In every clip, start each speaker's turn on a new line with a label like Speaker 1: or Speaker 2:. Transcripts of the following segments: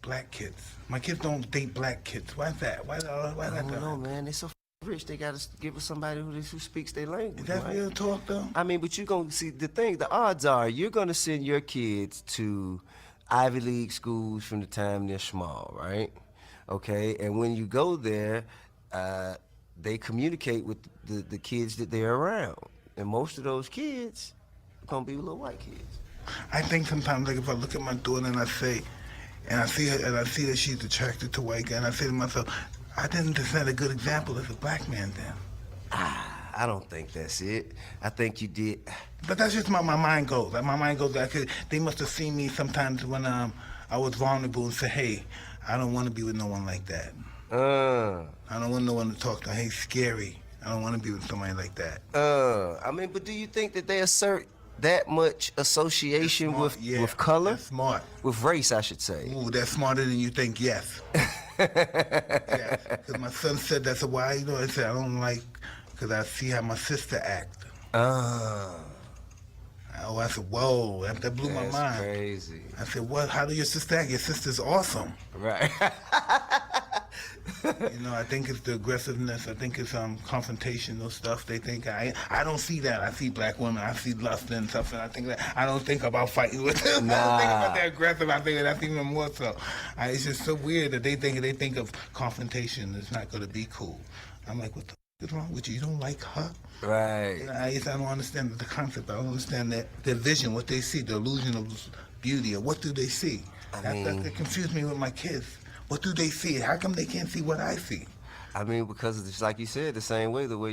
Speaker 1: black kids. My kids don't date black kids. Why is that? Why
Speaker 2: I
Speaker 1: that?
Speaker 2: don't know, man. They so rich. They gotta give us somebody who speaks their language.
Speaker 1: Is that
Speaker 2: right?
Speaker 1: real talk though?
Speaker 2: I mean, but you gonna see the odds are you're gonna send your kids to Ivy League schools from the time they're small, right? Okay, and when you go there, they communicate with the kids that they're around, and most of those kids are gonna be little white kids.
Speaker 1: I think sometimes, like, if I look at my daughter and I say, and I see her, and I see that she's attracted to white guys, and I say to myself, I didn't set a good example as a black man then.
Speaker 2: I don't think that's it. I think you did.
Speaker 1: But that's just my mind goes. Like, my mind goes back. They must have seen me sometimes when I was vulnerable and said, hey, I don't want to be with no one like that. I don't want no one to talk to. Hey, scary. I don't want to be with somebody like that.
Speaker 2: I mean, but do you think that they assert that much association with color?
Speaker 1: That's smart.
Speaker 2: With race, I should say.
Speaker 1: Ooh, that's smarter than you think, yes. Yes. Because my son said that's why, you know, I said, I don't like, because I see how my sister act. Oh, I said, whoa, that blew my mind.
Speaker 2: That's crazy.
Speaker 1: I said, what? How do your sister act? Your sister's awesome.
Speaker 2: Right.
Speaker 1: You know, I think it's the aggressiveness. I think it's confrontational stuff. They think I don't see that. I see black women. I see lust and stuff, and I think that I don't think about fighting with them.
Speaker 2: Nah.
Speaker 1: I don't think about that aggressive. I think that's even more so. It's just so weird that they think of confrontation. It's not going to be cool. I'm like, what the f is wrong with you? You don't like her?
Speaker 2: Right.
Speaker 1: You know, I don't understand the concept. I don't understand their vision, what they see, the illusion of beauty, or what do they see? That confused me with my kids. What do they see? How come they can't see what I see?
Speaker 2: I mean, because it's like you said, the same way, the way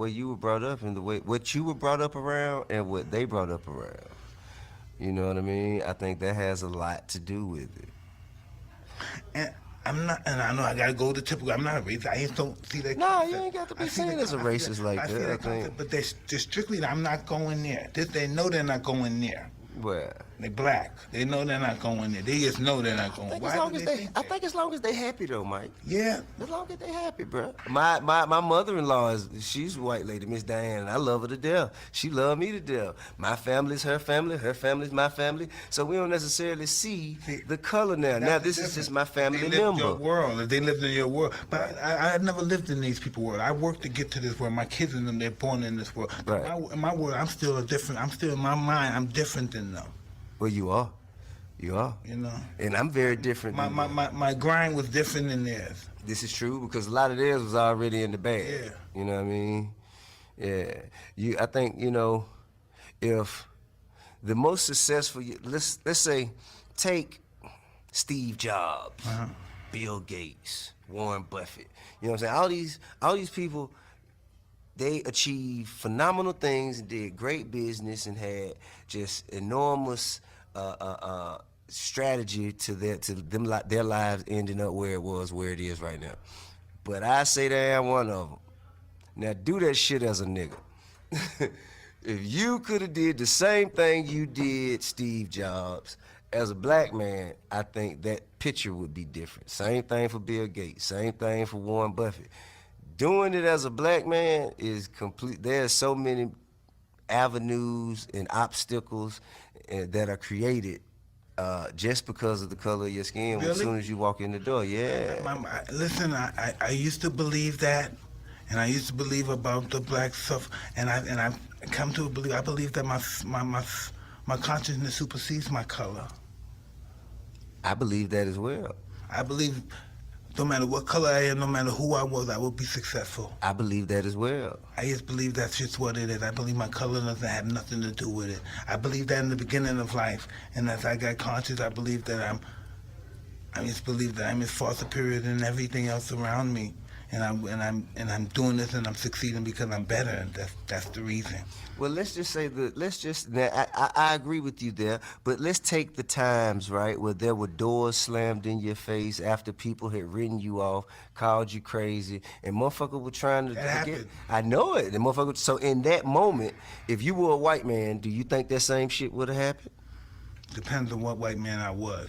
Speaker 2: you were brought up, and the way what you were brought up around, and what they brought up around. You know what I mean? I think that has a lot to do with it.
Speaker 1: And I'm not, and I know I gotta go to typical. I'm not a racist. I just don't see that.
Speaker 2: No,
Speaker 1: concept.
Speaker 2: you ain't got to be seen as a racist like that.
Speaker 1: I think. But they're strictly, I'm not going there. They know they're not going there.
Speaker 2: Where?
Speaker 1: They black. They know they're not going there. They just know they're not going. Why do they think that?
Speaker 2: I think as long as they happy though, Mike.
Speaker 1: Yeah.
Speaker 2: As long as they happy, bro. My mother-in-law she's a white lady, Miss Diane, and I love her to death. She love me to death. My family's her family's my family. So we don't necessarily see the color now. Now this is just my family member.
Speaker 1: They lived your world. They lived in your world. But I never lived in these people's world. I worked to get to this world. My kids and them, they're born in this world. But
Speaker 2: Right.
Speaker 1: in my world, I'm still in my mind, I'm different than them.
Speaker 2: Well, you are. You are.
Speaker 1: You know.
Speaker 2: And I'm very different.
Speaker 1: My grind was different than theirs.
Speaker 2: This is true because a lot of theirs was already in the bag.
Speaker 1: Yeah.
Speaker 2: You know what I mean? Yeah. I think, you know, if the most successful, let's say, take Steve Jobs, Bill Gates, Warren Buffett. You know what I'm saying? All these people, they achieved phenomenal things and did great business and had just enormous strategy to their lives ending up where it is right now. But I say that I am one of them. Now do that shit as a nigga. If you could have did the same thing you did, Steve Jobs, as a black man, I think that picture would be different. Same thing for Bill Gates, same thing for Warren Buffett. Doing it as a black man is complete. There's so many avenues and obstacles that are created just because of the color of your skin. Really? As soon as you walk in the door, yeah.
Speaker 1: Listen, I used to believe that, and I used to believe about the black stuff, and I've come to believe. I believe that my consciousness supersedes my color.
Speaker 2: I believe that as well.
Speaker 1: I believe no matter what color I am, no matter who I was, I will be successful.
Speaker 2: I believe that as well.
Speaker 1: I just believe that's just what it is. I believe my color doesn't have nothing to do with it. I believe that in the beginning of life, and as I got conscious, I believe that I just believe that I'm just far superior than everything else around me, and I'm doing this and I'm succeeding because I'm better, and that's the reason.
Speaker 2: Well, let's just say I agree with you there, but let's take the times, right, where there were doors slammed in your face after people had written you off, called you crazy, and motherfucker were trying to
Speaker 1: happened.
Speaker 2: I know it. The motherfucker. So in that moment, if you were a white man, do you think that same shit would have happened?
Speaker 1: Depends on what white man I was.